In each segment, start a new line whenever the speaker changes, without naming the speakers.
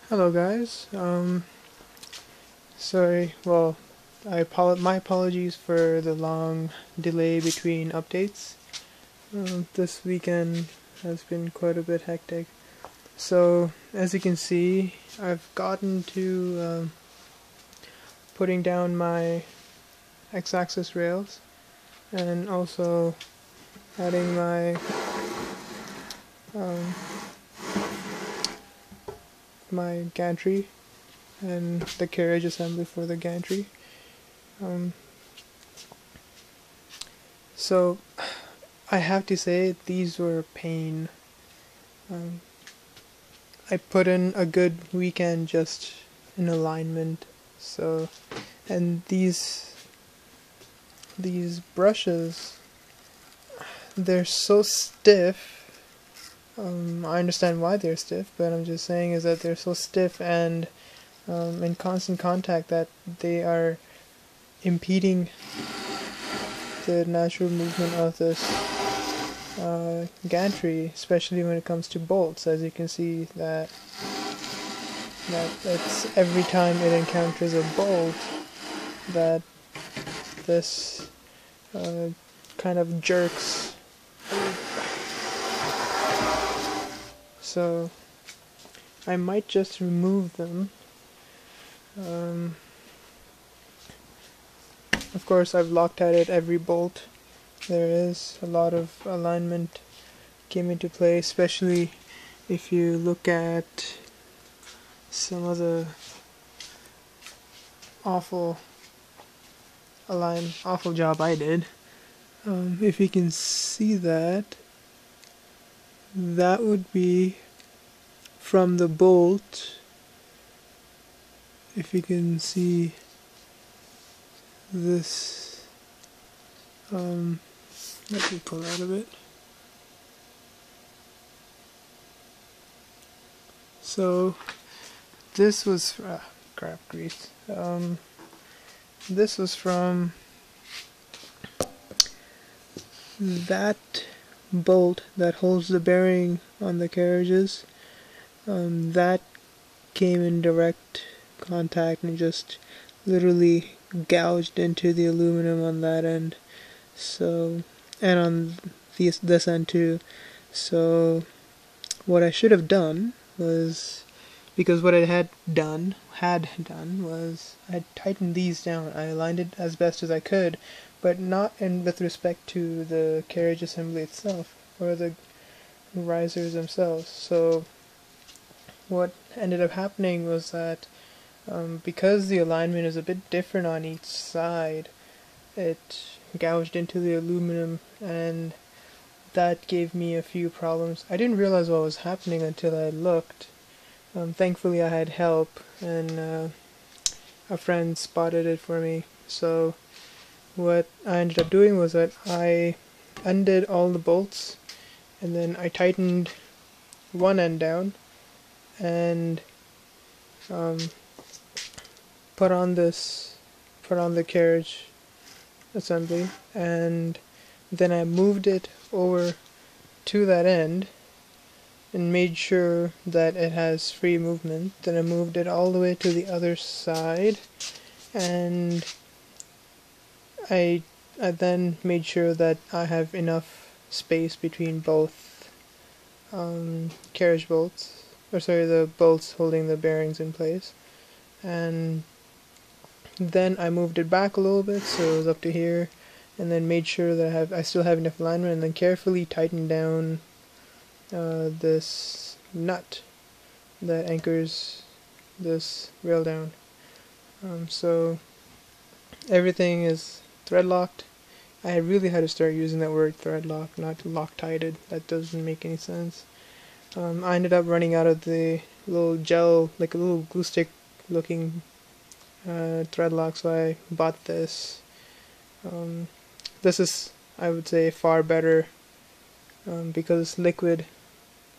Hello guys. Sorry. Well, my apologies for the long delay between updates. This weekend has been quite a bit hectic. So, as you can see, I've gotten to putting down my x-axis rails and also adding my gantry and the carriage assembly for the gantry. So I have to say these were a pain. I put in a good weekend just in alignment. So, and these brushes, they're so stiff. I understand why they're stiff, but I'm just saying is that they're so stiff and in constant contact that they are impeding the natural movement of this gantry, especially when it comes to bolts. As you can see that it's every time it encounters a bolt that this kind of jerks. So I might just remove them. Of course, I've Loctited every bolt there is. A lot of alignment came into play, especially if you look at some of the awful job I did. If you can see that would be from the bolt. If you can see this, let me pull out a bit. So this was crap grease. This was from that bolt that holds the bearing on the carriages. That came in direct contact and just literally gouged into the aluminum on that end. So, and on this end too. So what I should have done was, because what I had done was I tightened these down. I aligned it as best as I could, but not with respect to the carriage assembly itself or the risers themselves. So what ended up happening was that because the alignment is a bit different on each side, it gouged into the aluminum, and that gave me a few problems. I didn't realize what was happening until I looked. Thankfully I had help, and a friend spotted it for me. So what I ended up doing was that I undid all the bolts, and then I tightened one end down and put on the carriage assembly, and then I moved it over to that end and made sure that it has free movement. Then I moved it all the way to the other side, and I then made sure that I have enough space between both carriage bolts, or sorry, the bolts holding the bearings in place. And then I moved it back a little bit so it was up to here, and then made sure that I still have enough alignment, and then carefully tightened down this nut that anchors this rail down. So everything is thread locked. I really had to start using that word thread lock, not Loctited. That doesn't make any sense. I ended up running out of the little gel, like a little glue stick looking thread lock, so I bought this. This is, I would say, far better because it's liquid,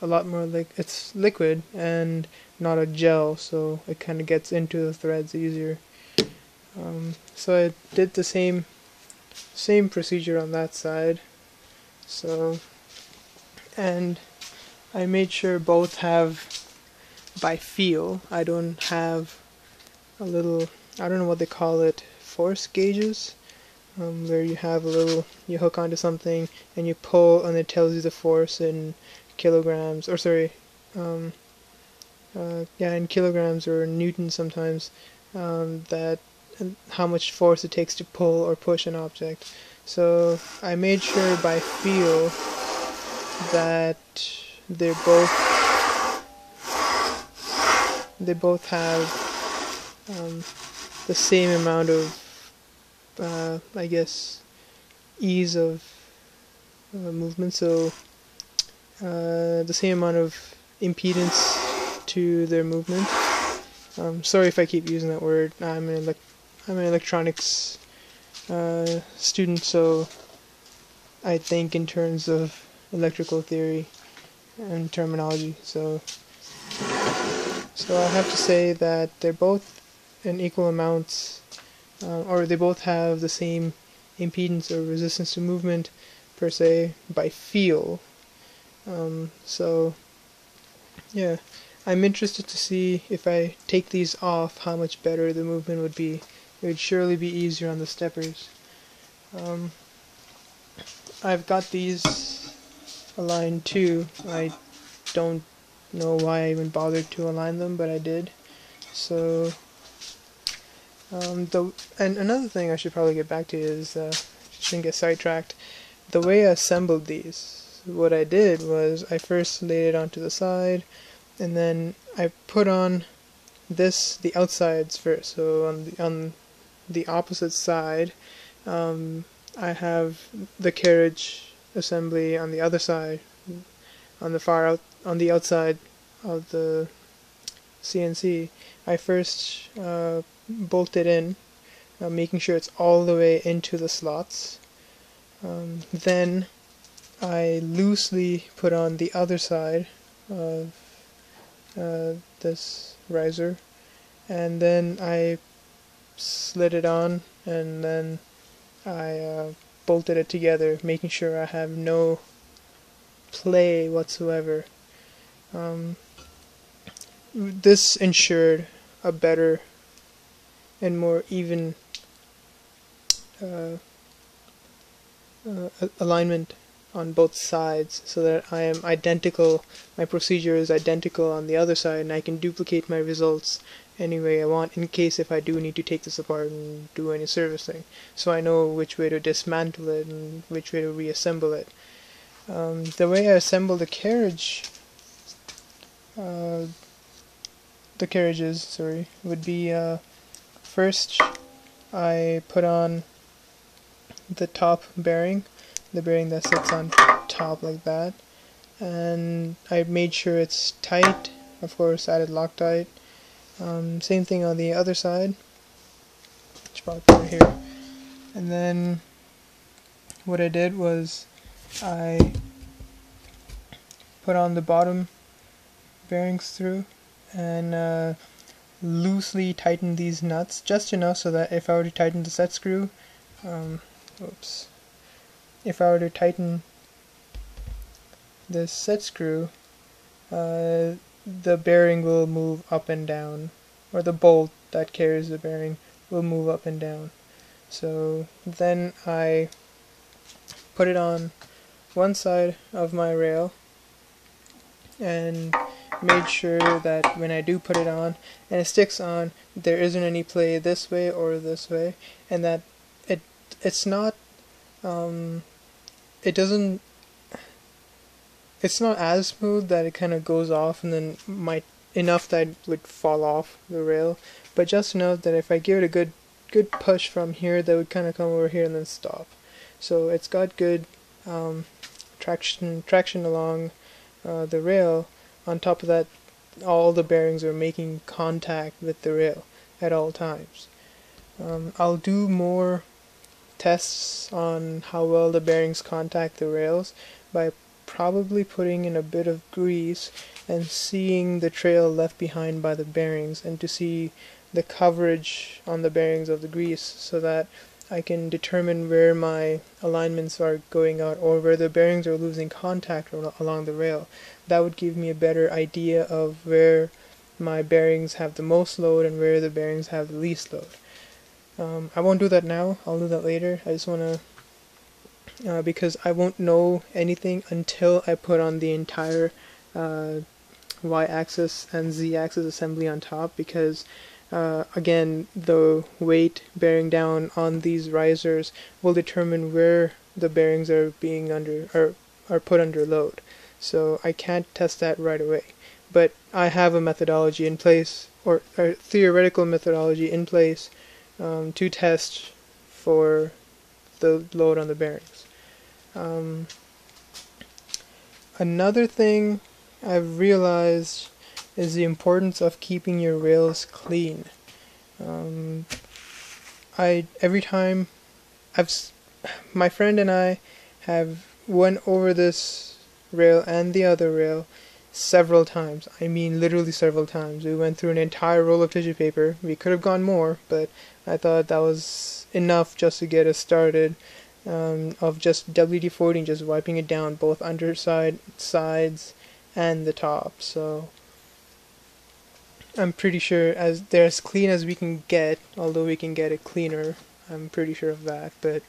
a lot more like it's liquid and not a gel, so it kind of gets into the threads easier. So I did the same procedure on that side. So, and I made sure both have by feel. I don't have a little, I don't know what they call it, force gauges, where you have a little, you hook onto something and you pull and it tells you the force in kilograms, or sorry, yeah, in kilograms or newtons sometimes, that how much force it takes to pull or push an object. So I made sure by feel that they both have the same amount of I guess ease of movement, so the same amount of impedance to their movement. Sorry if I keep using that word. I'm an electronics student, so I think in terms of electrical theory and terminology. So I have to say that they're both in equal amounts, or they both have the same impedance or resistance to movement per se by feel. So yeah, I'm interested to see if I take these off how much better the movement would be. It would surely be easier on the steppers. I've got these aligned too. I don't know why I even bothered to align them, but I did. So and another thing I should probably get back to is, shouldn't get sidetracked, the way I assembled these. What I did was I first laid it onto the side, and then I put on the outsides first. So on the opposite side, I have the carriage assembly on the other side, on the outside of the CNC. I first bolted in, making sure it's all the way into the slots. Then I loosely put on the other side of this riser, and then I slid it on, and then I bolted it together, making sure I have no play whatsoever. This ensured a better and more even alignment on both sides, so that I am identical, my procedure is identical on the other side, and I can duplicate my results any way I want in case if I do need to take this apart and do any servicing. So I know which way to dismantle it and which way to reassemble it. The way I assemble the carriages, sorry, would be first I put on the top bearing, the bearing that sits on top like that, and I made sure it's tight. Of course, added Loctite. Same thing on the other side. Should probably put it here. And then what I did was I put on the bottom bearings through and loosely tighten these nuts just enough so that if I were to tighten the set screw, if I were to tighten this set screw, the bearing will move up and down, or the bolt that carries the bearing will move up and down. So then I put it on one side of my rail and made sure that when I do put it on and it sticks on, there isn't any play this way or this way, and that it's not it's not as smooth that it kind of goes off and then enough that it would fall off the rail, but just enough that if I give it a good push from here, that would kind of come over here and then stop. So it's got good traction along the rail. On top of that, all the bearings are making contact with the rail at all times. I'll do more tests on how well the bearings contact the rails by probably putting in a bit of grease and seeing the trail left behind by the bearings, and to see the coverage on the bearings of the grease, so that I can determine where my alignments are going out or where the bearings are losing contact along the rail. That would give me a better idea of where my bearings have the most load and where the bearings have the least load. I won't do that now, I'll do that later. I just want to, because I won't know anything until I put on the entire y-axis and z-axis assembly on top, because again, the weight bearing down on these risers will determine where the bearings are being are put under load. So I can't test that right away, but I have a methodology in place, or a theoretical methodology in place, to test for the load on the bearings. Another thing I've realized is the importance of keeping your rails clean. Every time my friend and I have went over this rail and the other rail several times. I mean literally several times. We went through an entire roll of tissue paper. We could have gone more, but I thought that was enough just to get us started, of just WD-40 and just wiping it down, both underside, sides, and the top. So I'm pretty sure they're as clean as we can get, although we can get it cleaner. I'm pretty sure of that, but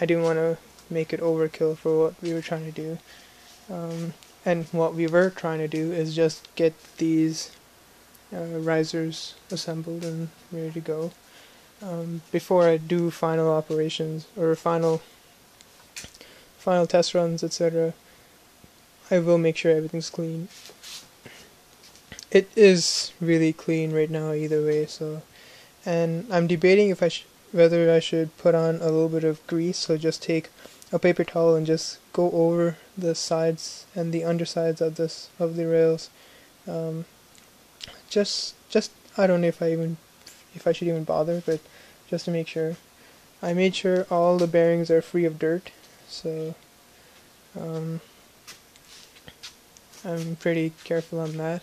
I didn't want to make it overkill for what we were trying to do. And what we were trying to do is just get these risers assembled and ready to go. Before I do final operations or final test runs, etc., I will make sure everything's clean. It is really clean right now either way, so, and I'm debating if whether I should put on a little bit of grease, so just take a paper towel and just go over the sides and the undersides of the rails. Just I don't know if I should even bother, but just to make sure. I made sure all the bearings are free of dirt, so I'm pretty careful on that.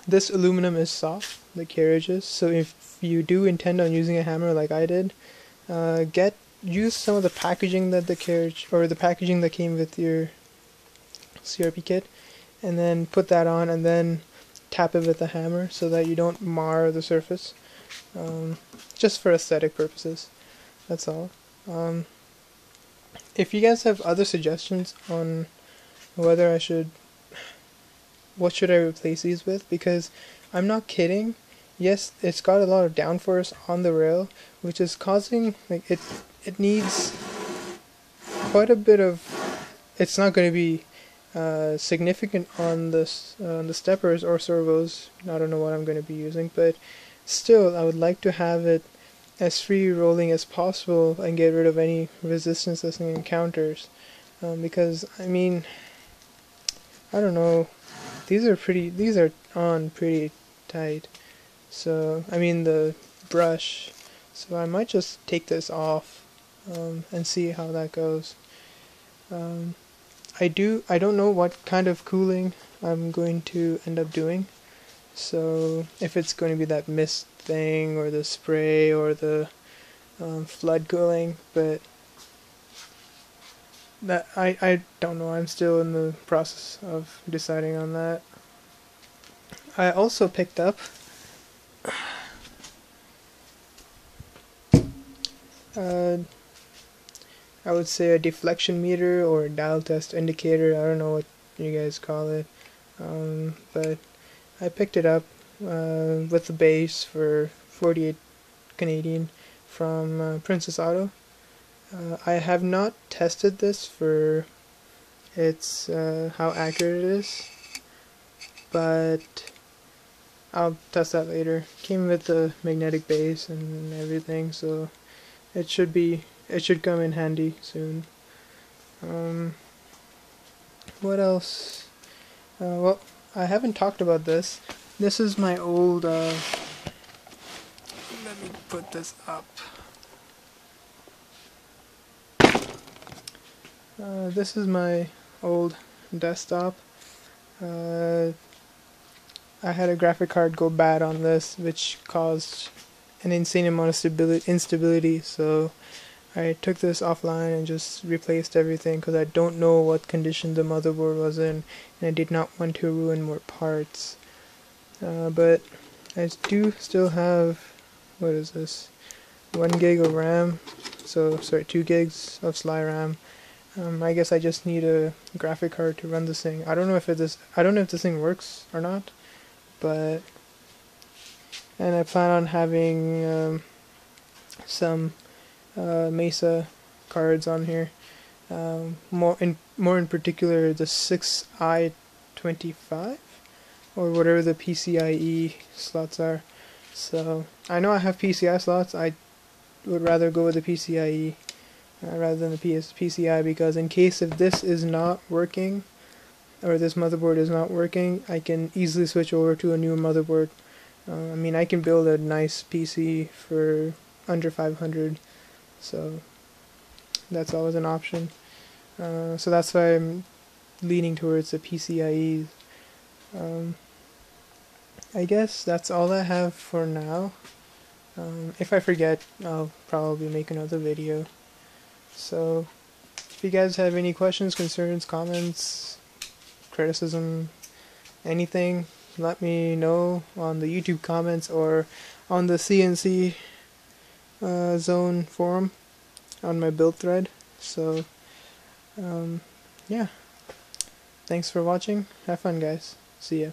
This aluminum is soft, the carriage is, so if you do intend on using a hammer like I did, use some of the packaging that the carriage, or the packaging that came with your CRP kit, and then put that on and then tap it with a hammer so that you don't mar the surface, just for aesthetic purposes, that's all. If you guys have other suggestions on whether what should I replace these with, because I'm not kidding, yes, it's got a lot of downforce on the rail, which is causing, like, it needs quite a bit of, it's not going to be significant on the steppers or servos. I don't know what I'm going to be using, but still I would like to have it as free rolling as possible and get rid of any resistance this thing encounters, because I mean, I don't know, these are on pretty tight, so I mean the brush, so I might just take this off and see how that goes. I don't know what kind of cooling I'm going to end up doing, so if it's going to be that mist thing or the spray or the flood cooling, but that I don't know. I'm still in the process of deciding on that. I also picked up I would say a deflection meter or a dial test indicator. I don't know what you guys call it, but I picked it up with the base for 48 Canadian from Princess Auto. I have not tested this for its how accurate it is, but I'll test that later. Came with the magnetic base and everything, so it should come in handy soon. What else? Well, I haven't talked about this. This is my old let me put this up. This is my old desktop. I had a graphic card go bad on this, which caused an insane amount of instability, so I took this offline and just replaced everything because I don't know what condition the motherboard was in, and I did not want to ruin more parts. But I do still have, what is this, 1 gig of RAM, so sorry, 2 gigs of Sly RAM. I guess I just need a graphic card to run this thing. I don't know if this thing works or not, but and I plan on having some Mesa cards on here. More in particular the 6i25 or whatever the PCIe slots are. So I know I have PCI slots. I would rather go with the PCIe rather than the PCI, because in case if this is not working or this motherboard is not working, I can easily switch over to a new motherboard. I mean, I can build a nice PC for under 500, so that's always an option. So that's why I'm leaning towards the PCIe. I guess that's all I have for now. If I forget, I'll probably make another video. So if you guys have any questions, concerns, comments, criticism, anything, let me know on the YouTube comments or on the CNC zone forum on my build thread. So yeah, thanks for watching. Have fun, guys. See ya.